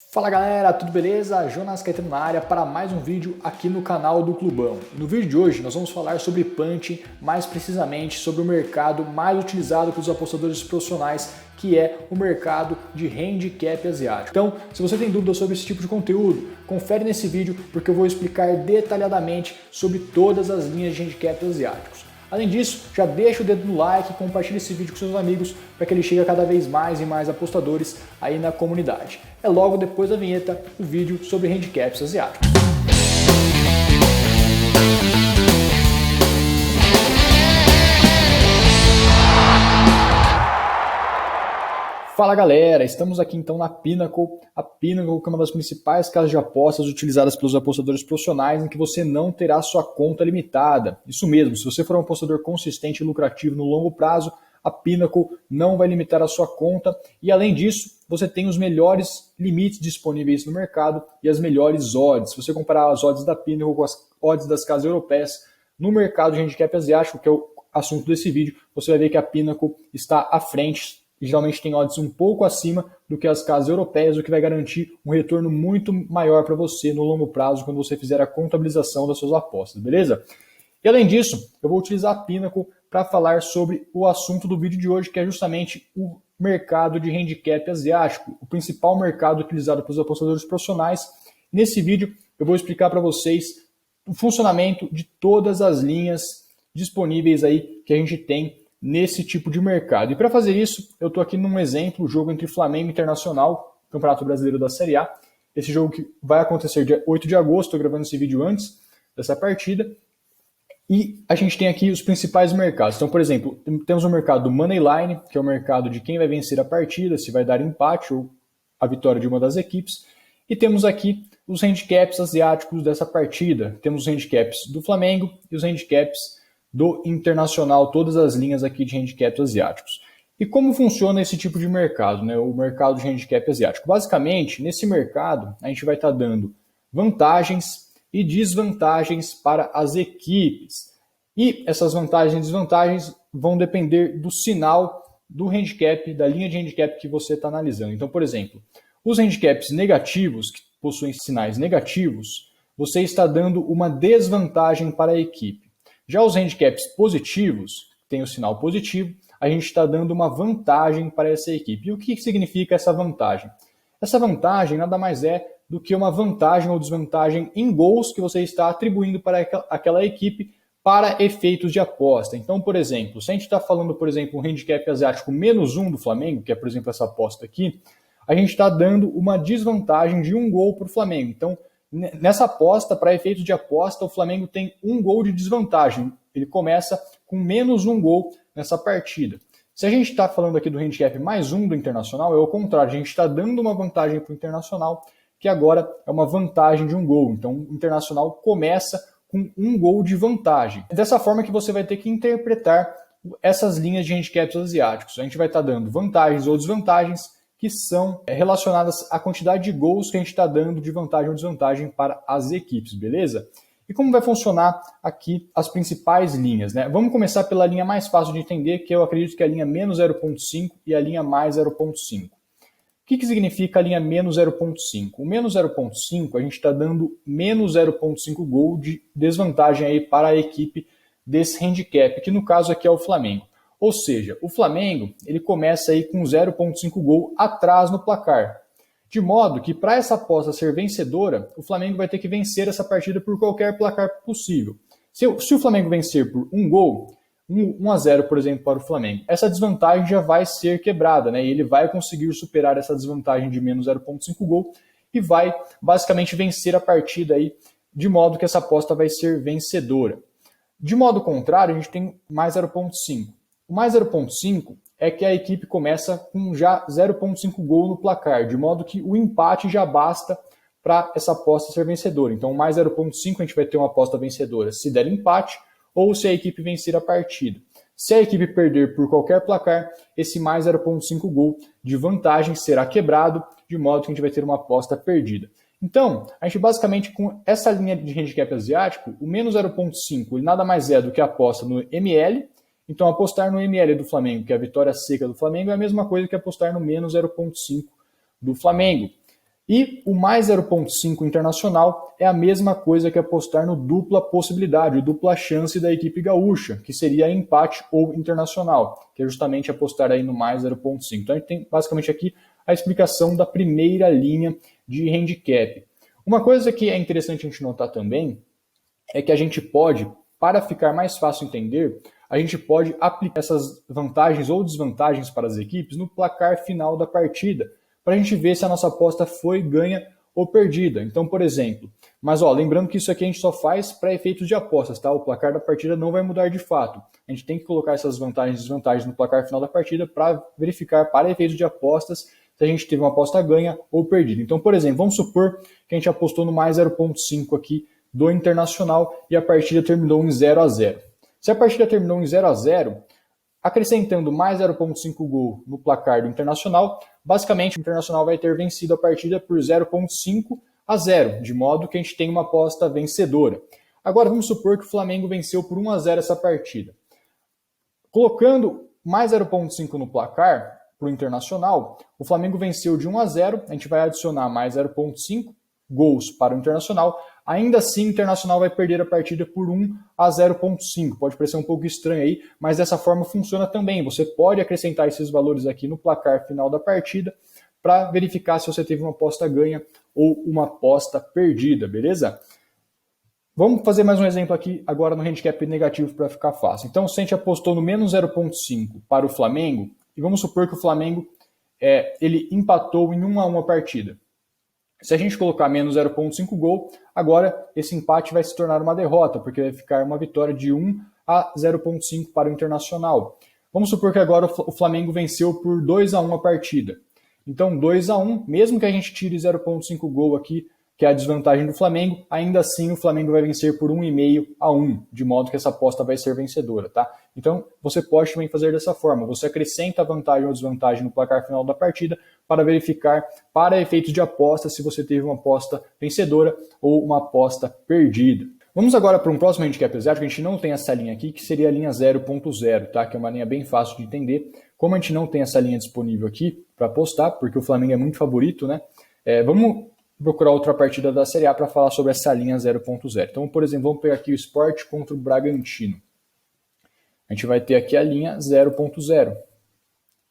Fala galera, tudo beleza? Jonas Caetano na área para mais um vídeo aqui no canal do Clubão. No vídeo de hoje nós vamos falar sobre punching, mais precisamente sobre o mercado mais utilizado pelos apostadores profissionais, que é o mercado de handicap asiático. Então, se você tem dúvidas sobre esse tipo de conteúdo, confere nesse vídeo porque eu vou explicar detalhadamente sobre todas as linhas de handicap asiáticos. Além disso, já deixa o dedo no like e compartilha esse vídeo com seus amigos para que ele chegue a cada vez mais e mais apostadores aí na comunidade. É logo depois da vinheta o vídeo sobre handicaps asiáticos. Fala galera, estamos aqui então na Pinnacle. A Pinnacle é uma das principais casas de apostas utilizadas pelos apostadores profissionais em que você não terá sua conta limitada. Isso mesmo, se você for um apostador consistente e lucrativo no longo prazo, a Pinnacle não vai limitar a sua conta e além disso, você tem os melhores limites disponíveis no mercado e as melhores odds. Se você comparar as odds da Pinnacle com as odds das casas europeias no mercado de handicap asiático, que é o assunto desse vídeo, você vai ver que a Pinnacle está à frente. Geralmente tem odds um pouco acima do que as casas europeias, o que vai garantir um retorno muito maior para você no longo prazo quando você fizer a contabilização das suas apostas, beleza? E além disso, eu vou utilizar a Pinnacle para falar sobre o assunto do vídeo de hoje, que é justamente o mercado de handicap asiático, o principal mercado utilizado pelos apostadores profissionais. Nesse vídeo eu vou explicar para vocês o funcionamento de todas as linhas disponíveis aí que a gente tem nesse tipo de mercado. E para fazer isso, eu estou aqui num exemplo, o jogo entre Flamengo e Internacional, Campeonato Brasileiro da Série A. Esse jogo que vai acontecer dia 8 de agosto, estou gravando esse vídeo antes dessa partida. E a gente tem aqui os principais mercados. Então, por exemplo, temos o mercado do Moneyline, que é o mercado de quem vai vencer a partida, se vai dar empate ou a vitória de uma das equipes. E temos aqui os handicaps asiáticos dessa partida. Temos os handicaps do Flamengo e os handicaps do Internacional, todas as linhas aqui de handicaps asiáticos. E como funciona esse tipo de mercado, né? O mercado de handicap asiático? Basicamente, nesse mercado, a gente vai estar dando vantagens e desvantagens para as equipes. E essas vantagens e desvantagens vão depender do sinal do handicap, da linha de handicap que você está analisando. Então, por exemplo, os handicaps negativos, que possuem sinais negativos, você está dando uma desvantagem para a equipe. Já os handicaps positivos, que tem o sinal positivo, a gente está dando uma vantagem para essa equipe. E o que significa essa vantagem? Essa vantagem nada mais é do que uma vantagem ou desvantagem em gols que você está atribuindo para aquela equipe para efeitos de aposta. Então, por exemplo, se a gente está falando, por exemplo, um handicap asiático -1 do Flamengo, que é, por exemplo, essa aposta aqui, a gente está dando uma desvantagem de 1 gol para o Flamengo. Então, nessa aposta, para efeitos de aposta, o Flamengo tem 1 gol de desvantagem. Ele começa com -1 gol nessa partida. Se a gente está falando aqui do handicap +1 do Internacional, é o contrário. A gente está dando uma vantagem para o Internacional, que agora é uma vantagem de 1 gol. Então, o Internacional começa com 1 gol de vantagem. É dessa forma que você vai ter que interpretar essas linhas de handicaps asiáticos. A gente vai estar dando vantagens ou desvantagens que são relacionadas à quantidade de gols que a gente está dando de vantagem ou desvantagem para as equipes, beleza? E como vai funcionar aqui as principais linhas, né? Vamos começar pela linha mais fácil de entender, que eu acredito que é a linha -0.5 e a linha +0.5. O que significa a linha -0.5? O -0.5 a gente está dando -0.5 gol de desvantagem aí para a equipe desse handicap, que no caso aqui é o Flamengo. Ou seja, o Flamengo ele começa aí com 0,5 gol atrás no placar. De modo que para essa aposta ser vencedora, o Flamengo vai ter que vencer essa partida por qualquer placar possível. Se o Flamengo vencer por 1 gol, 1-0, por exemplo, para o Flamengo, essa desvantagem já vai ser quebrada, né? E ele vai conseguir superar essa desvantagem de -0,5 gol e vai basicamente vencer a partida aí, de modo que essa aposta vai ser vencedora. De modo contrário, a gente tem +0,5. O +0.5 é que a equipe começa com já 0.5 gol no placar, de modo que o empate já basta para essa aposta ser vencedora. Então, +0.5 a gente vai ter uma aposta vencedora se der empate ou se a equipe vencer a partida. Se a equipe perder por qualquer placar, esse +0.5 gol de vantagem será quebrado, de modo que a gente vai ter uma aposta perdida. Então, a gente basicamente com essa linha de handicap asiático, o -0.5 ele nada mais é do que a aposta no ML. Então, apostar no ML do Flamengo, que é a vitória seca do Flamengo, é a mesma coisa que apostar no -0.5 do Flamengo. E o mais 0,5 internacional é a mesma coisa que apostar no dupla possibilidade, o dupla chance da equipe gaúcha, que seria empate ou internacional, que é justamente apostar aí no mais 0,5. Então a gente tem basicamente aqui a explicação da primeira linha de handicap. Uma coisa que é interessante a gente notar também é que a gente pode, para ficar mais fácil entender, a gente pode aplicar essas vantagens ou desvantagens para as equipes no placar final da partida, para a gente ver se a nossa aposta foi ganha ou perdida. Então, por exemplo, mas lembrando que isso aqui a gente só faz para efeitos de apostas, tá? O placar da partida não vai mudar de fato. A gente tem que colocar essas vantagens e desvantagens no placar final da partida para verificar para efeitos de apostas se a gente teve uma aposta ganha ou perdida. Então, por exemplo, vamos supor que a gente apostou no mais 0,5 aqui do Internacional e a partida terminou em 0-0. Se a partida terminou em 0-0, acrescentando mais 0,5 gol no placar do Internacional, basicamente o Internacional vai ter vencido a partida por 0,5-0, de modo que a gente tem uma aposta vencedora. Agora vamos supor que o Flamengo venceu por 1-0 essa partida. Colocando mais 0,5 no placar para o Internacional, o Flamengo venceu de 1-0, a gente vai adicionar mais 0,5 gols para o Internacional. Ainda assim, o Internacional vai perder a partida por 1-0,5. Pode parecer um pouco estranho aí, mas dessa forma funciona também. Você pode acrescentar esses valores aqui no placar final da partida para verificar se você teve uma aposta ganha ou uma aposta perdida, beleza? Vamos fazer mais um exemplo aqui agora no handicap negativo para ficar fácil. Então, se a gente apostou no menos 0,5 para o Flamengo, e vamos supor que o Flamengo ele empatou em 1-1 a partida. Se a gente colocar menos 0,5 gol, agora esse empate vai se tornar uma derrota, porque vai ficar uma vitória de 1-0,5 para o Internacional. Vamos supor que agora o Flamengo venceu por 2-1 a partida. Então 2-1, mesmo que a gente tire 0,5 gol aqui, que é a desvantagem do Flamengo, ainda assim o Flamengo vai vencer por 1,5-1, de modo que essa aposta vai ser vencedora, tá? Então você pode também fazer dessa forma, você acrescenta a vantagem ou desvantagem no placar final da partida para verificar, para efeitos de aposta, se você teve uma aposta vencedora ou uma aposta perdida. Vamos agora para um próximo handicap asiático, a gente não tem essa linha aqui, que seria a linha 0.0, tá? Que é uma linha bem fácil de entender. Como a gente não tem essa linha disponível aqui para apostar, porque o Flamengo é muito favorito, né? Vamos procurar outra partida da Série A para falar sobre essa linha 0.0. Então, por exemplo, vamos pegar aqui o Sport contra o Bragantino. A gente vai ter aqui a linha 0.0,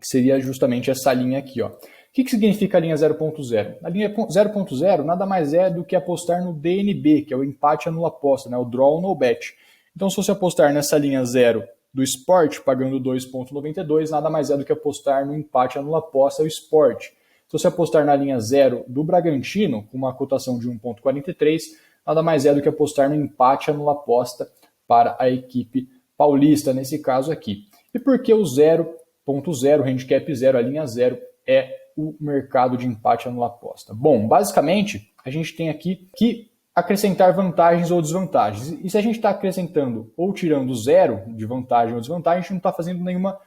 que seria justamente essa linha aqui, ó. O que significa a linha 0.0? A linha 0.0 nada mais é do que apostar no DNB, que é o empate anula aposta, né? O draw no bet. Então, se você apostar nessa linha 0 do Sport, pagando 2,92, nada mais é do que apostar no empate anula aposta, o Sport. Se você apostar na linha 0 do Bragantino, com uma cotação de 1,43, nada mais é do que apostar no empate anula aposta para a equipe paulista, nesse caso aqui. E por que o 0.0, handicap 0, a linha 0, é o mercado de empate anula aposta? Bom, basicamente, a gente tem aqui que acrescentar vantagens ou desvantagens. E se a gente está acrescentando ou tirando 0 de vantagem ou desvantagem, a gente não está fazendo nenhuma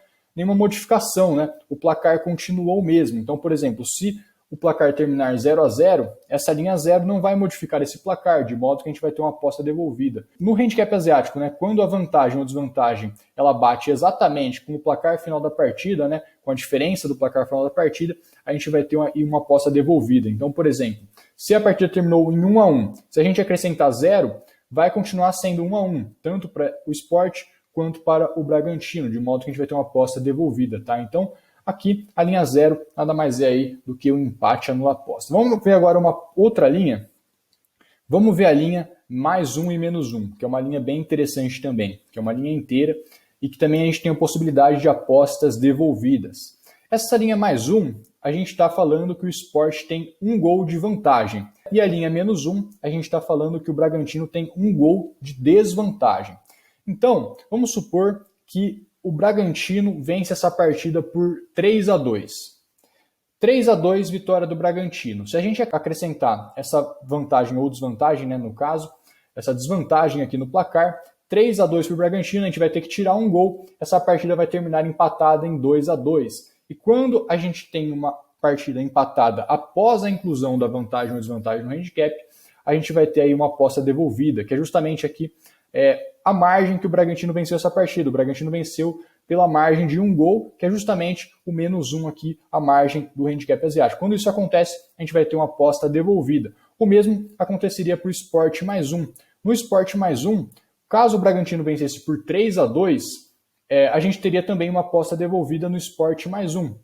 modificação, né? O placar continuou o mesmo. Então, por exemplo, se o placar terminar 0-0, essa linha 0 não vai modificar esse placar, de modo que a gente vai ter uma aposta devolvida. No handicap asiático, né, quando a vantagem ou desvantagem ela bate exatamente com o placar final da partida, né, com a diferença do placar final da partida, a gente vai ter uma aposta devolvida. Então, por exemplo, se a partida terminou em 1-1, se a gente acrescentar 0, vai continuar sendo 1-1, tanto para o Sport quanto para o Bragantino, de modo que a gente vai ter uma aposta devolvida, tá? Então, aqui a linha 0 nada mais é aí do que o empate anula aposta. Vamos ver agora uma outra linha. Vamos ver a linha mais 1 e menos 1, que é uma linha bem interessante também, que é uma linha inteira e que também a gente tem a possibilidade de apostas devolvidas. Essa linha mais 1, a gente está falando que o Sport tem 1 gol de vantagem. E a linha menos 1, a gente está falando que o Bragantino tem 1 gol de desvantagem. Então, vamos supor que o Bragantino vence essa partida por 3-2. 3-2, vitória do Bragantino. Se a gente acrescentar essa vantagem ou desvantagem, né, no caso, essa desvantagem aqui no placar, 3-2 para o Bragantino, a gente vai ter que tirar 1 gol, essa partida vai terminar empatada em 2-2. E quando a gente tem uma partida empatada após a inclusão da vantagem ou desvantagem no handicap, a gente vai ter aí uma aposta devolvida, que é justamente aqui a margem que o Bragantino venceu essa partida. O Bragantino venceu pela margem de 1 gol, que é justamente o -1 aqui, a margem do handicap asiático. Quando isso acontece, a gente vai ter uma aposta devolvida. O mesmo aconteceria para o Sport +1. No Sport +1, caso o Bragantino vencesse por 3-2, a gente teria também uma aposta devolvida no Sport +1.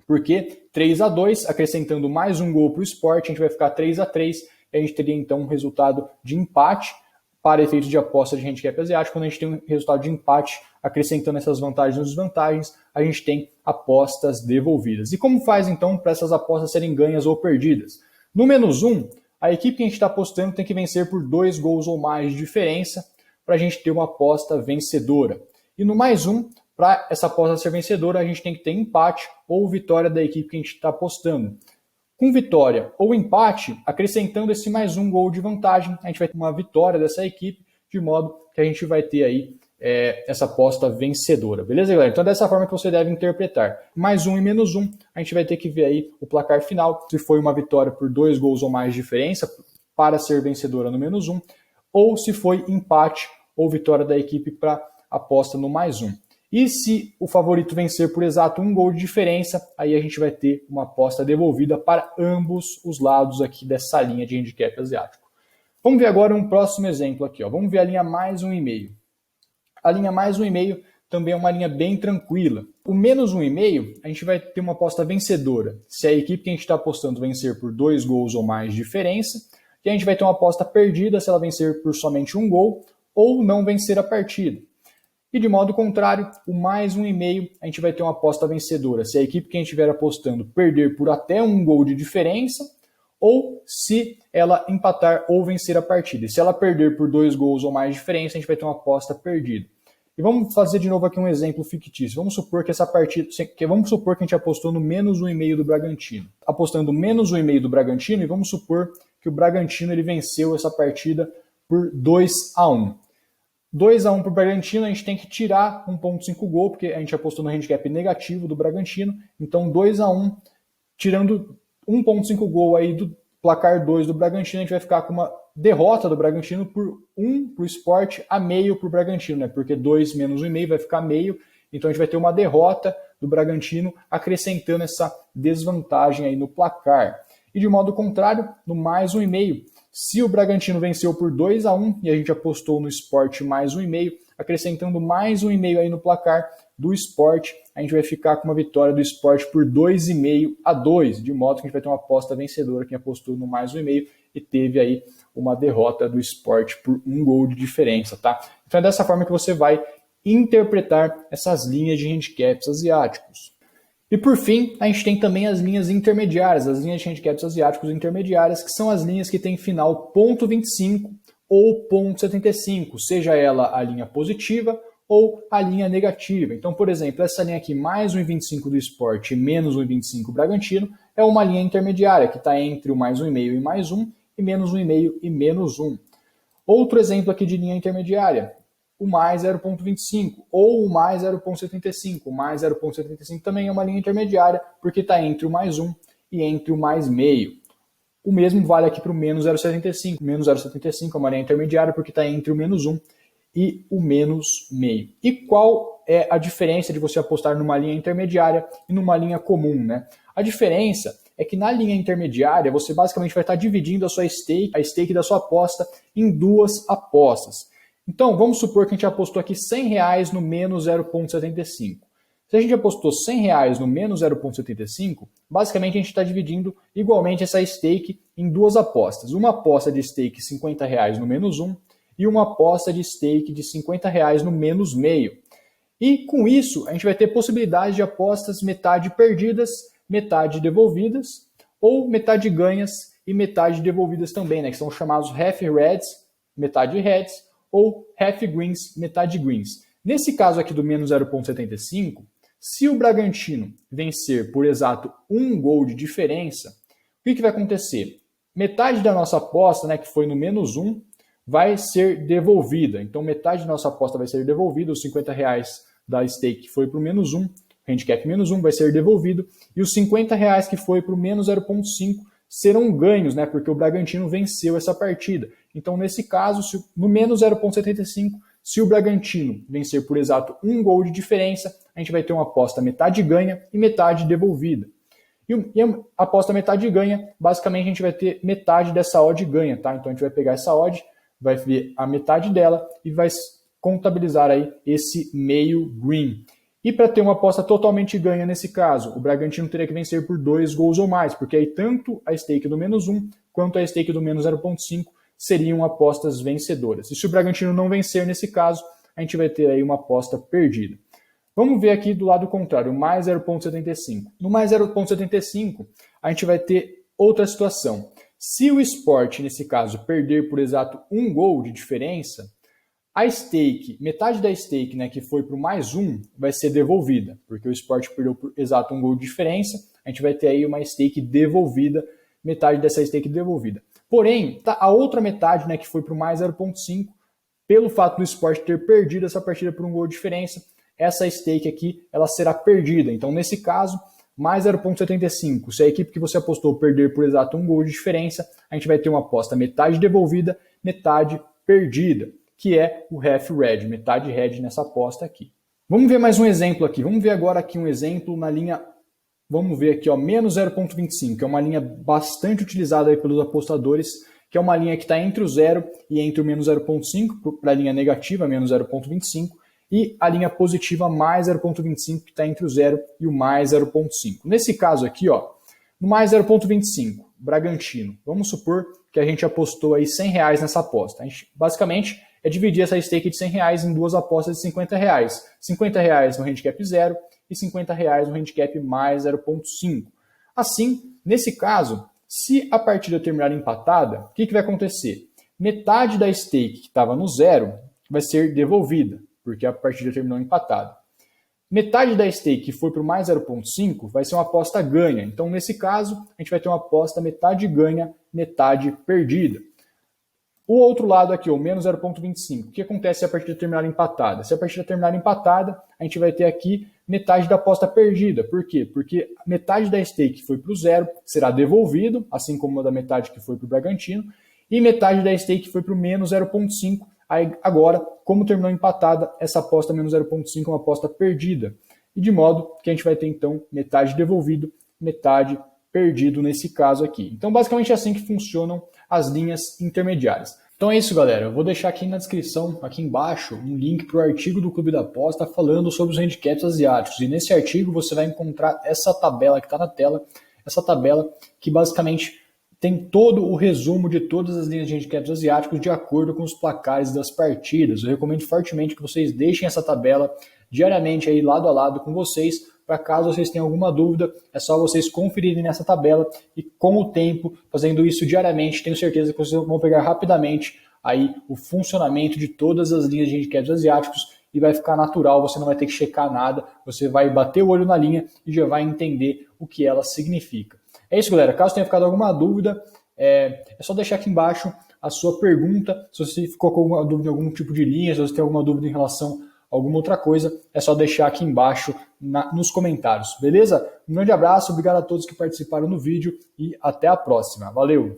Porque 3-2, acrescentando mais um gol para o Sport, a gente vai ficar 3-3, e a gente teria então um resultado de empate para efeito de aposta de handicap asiático. Quando a gente tem um resultado de empate, acrescentando essas vantagens e desvantagens, a gente tem apostas devolvidas. E como faz então para essas apostas serem ganhas ou perdidas? No -1, a equipe que a gente está apostando tem que vencer por 2 gols ou mais de diferença para a gente ter uma aposta vencedora. E no +1, para essa aposta ser vencedora, a gente tem que ter empate ou vitória da equipe que a gente está apostando. Com vitória ou empate, acrescentando esse +1 gol de vantagem, a gente vai ter uma vitória dessa equipe, de modo que a gente vai ter aí essa aposta vencedora. Beleza, galera? Então, dessa forma que você deve interpretar. +1 e -1, a gente vai ter que ver aí o placar final, se foi uma vitória por 2 gols ou mais de diferença, para ser vencedora no -1, ou se foi empate ou vitória da equipe para aposta no +1. E se o favorito vencer por exato 1 gol de diferença, aí a gente vai ter uma aposta devolvida para ambos os lados aqui dessa linha de handicap asiático. Vamos ver agora um próximo exemplo aqui. Vamos ver a linha +1,5. A linha +1,5 também é uma linha bem tranquila. O -1,5, a gente vai ter uma aposta vencedora se a equipe que a gente está apostando vencer por 2 gols ou mais de diferença. E a gente vai ter uma aposta perdida se ela vencer por somente 1 gol ou não vencer a partida. E de modo contrário, o +1,5, a gente vai ter uma aposta vencedora se a equipe que a gente estiver apostando perder por até 1 gol de diferença, ou se ela empatar ou vencer a partida. E se ela perder por 2 gols ou mais de diferença, a gente vai ter uma aposta perdida. E vamos fazer de novo aqui um exemplo fictício. Vamos supor que essa partida, vamos supor que a gente apostou no -1,5 do Bragantino. Apostando -1,5 do Bragantino, e vamos supor que o Bragantino ele venceu essa partida por 2-1. 2-1 para o Bragantino, a gente tem que tirar 1,5 gol, porque a gente apostou no handicap negativo do Bragantino. Então, 2-1, tirando 1,5 gol aí do placar 2 do Bragantino, a gente vai ficar com uma derrota do Bragantino por 1 para o Sport a meio para o Bragantino, né? Porque 2 menos 1,5 vai ficar meio. Então, a gente vai ter uma derrota do Bragantino, acrescentando essa desvantagem aí no placar. E de modo contrário, no +1,5, se o Bragantino venceu por 2-1 e a gente apostou no Sport +1,5, acrescentando +1,5 aí no placar do Sport, a gente vai ficar com uma vitória do Sport por 2,5-2, de modo que a gente vai ter uma aposta vencedora quem apostou no +1,5 e teve aí uma derrota do Sport por 1 gol de diferença, tá? Então é dessa forma que você vai interpretar essas linhas de handicaps asiáticos. E por fim, a gente tem também as linhas intermediárias, as linhas de handicaps asiáticos intermediárias, que são as linhas que têm final .25 ou .75, seja ela a linha positiva ou a linha negativa. Então, por exemplo, essa linha aqui, +1,25 do Sport e -1,25 Bragantino, é uma linha intermediária, que está entre o +1,5 e +1, e -1,5 e -1. Outro exemplo aqui de linha intermediária, o +0,25 ou o +0,75. O +0,75 também é uma linha intermediária, porque está entre o +1 e entre o +0,5. O mesmo vale aqui para o -0,75. O -0,75 é uma linha intermediária, porque está entre o -1 e o -0,5. E qual é a diferença de você apostar numa linha intermediária e numa linha comum, né? A diferença é que na linha intermediária você basicamente vai estar dividindo a sua stake, a stake da sua aposta, em 2 apostas. Então, vamos supor que a gente apostou aqui R$100 no -0,75. Se a gente apostou R$100 no -0,75, basicamente a gente está dividindo igualmente essa stake em 2 apostas. Uma aposta de stake R$50 no -1 e uma aposta de stake de R$50 no -0,5. E com isso, a gente vai ter possibilidade de apostas metade perdidas, metade devolvidas, ou metade ganhas e metade devolvidas também, né? Que são chamados half reds, metade reds, ou half greens, metade greens. Nesse caso aqui do -0,75, se o Bragantino vencer por exato 1 gol de diferença, o que vai acontecer? Metade da nossa aposta, né, que foi no -1, vai ser devolvida. Então, metade da nossa aposta vai ser devolvida, os R$50 da stake que foi para o -1, handicap -1 vai ser devolvido, e os R$50 que foi para o -0,5 serão ganhos, né, porque o Bragantino venceu essa partida. Então, nesse caso, no -0,75, Se o Bragantino vencer por exato 1 gol de diferença, a gente vai ter uma aposta metade ganha e metade devolvida. E a aposta metade ganha, basicamente a gente vai ter metade dessa odd ganha, tá? Então a gente vai pegar essa odd, vai ver a metade dela e vai contabilizar aí esse meio green. E para ter uma aposta totalmente ganha nesse caso, o Bragantino teria que vencer por 2 gols ou mais, porque aí tanto a stake do -1 quanto a stake do -0.5 seriam apostas vencedoras. E se o Bragantino não vencer nesse caso, a gente vai ter aí uma aposta perdida. Vamos ver aqui do lado contrário, mais 0,75. No mais 0,75, a gente vai ter outra situação. Se o Sport, nesse caso, perder por exato 1 gol de diferença, a stake, metade da stake, né, que foi para o +1, vai ser devolvida, porque o Sport perdeu por exato 1 gol de diferença, a gente vai ter aí uma stake devolvida, metade dessa stake devolvida. Porém, a outra metade, né, que foi para o mais 0,5, pelo fato do Sport ter perdido essa partida por 1 gol de diferença, essa stake aqui ela será perdida. Então, nesse caso, mais 0,75. Se a equipe que você apostou perder por exato 1 gol de diferença, a gente vai ter uma aposta metade devolvida, metade perdida, que é o half red, metade red nessa aposta aqui. Vamos ver mais um exemplo aqui. Vamos ver agora aqui um exemplo na linha, vamos ver aqui, ó, menos 0,25, que é uma linha bastante utilizada aí pelos apostadores, que é uma linha que está entre o 0 e entre o menos 0,5, para a linha negativa, menos 0,25, e a linha positiva mais 0,25, que está entre o 0 e o mais 0,5. Nesse caso aqui, ó, no mais 0,25, Bragantino, vamos supor que a gente apostou aí R$100 nessa aposta. A gente, basicamente, é dividir essa stake de R$100 em duas apostas de R$50. R$50 no handicap 0 e R$50 no handicap mais 0,5. Assim, nesse caso, se a partida terminar empatada, o que vai acontecer? Metade da stake que estava no 0 vai ser devolvida, porque a partida terminou empatada. Metade da stake que foi para o mais 0,5 vai ser uma aposta ganha. Então, nesse caso, a gente vai ter uma aposta metade ganha, metade perdida. O outro lado aqui, o menos 0,25. O que acontece se a partida terminar empatada? Se a partida terminar empatada, a gente vai ter aqui metade da aposta perdida. Por quê? Porque metade da stake que foi para o 0 será devolvido, assim como a da metade que foi para o Bragantino, e metade da stake que foi para o menos 0,5. Aí, agora, como terminou empatada, essa aposta menos 0,5 é uma aposta perdida. E de modo que a gente vai ter, então, metade devolvido, metade perdido nesse caso aqui. Então, basicamente é assim que funcionam as linhas intermediárias. Então é isso, galera. Eu vou deixar aqui na descrição, aqui embaixo, um link para o artigo do Clube da Aposta falando sobre os handicaps asiáticos. E nesse artigo você vai encontrar essa tabela que está na tela, essa tabela que basicamente tem todo o resumo de todas as linhas de handicaps asiáticos de acordo com os placares das partidas. Eu recomendo fortemente que vocês deixem essa tabela diariamente aí lado a lado com vocês, para caso vocês tenham alguma dúvida, é só vocês conferirem nessa tabela e com o tempo, fazendo isso diariamente, tenho certeza que vocês vão pegar rapidamente aí o funcionamento de todas as linhas de handicaps asiáticos e vai ficar natural, você não vai ter que checar nada, você vai bater o olho na linha e já vai entender o que ela significa. É isso, galera. Caso tenha ficado alguma dúvida, é só deixar aqui embaixo a sua pergunta. Se você ficou com alguma dúvida em algum tipo de linha, se você tem alguma dúvida em relação a alguma outra coisa, é só deixar aqui embaixo nos comentários, beleza? Um grande abraço, obrigado a todos que participaram no vídeo e até a próxima. Valeu!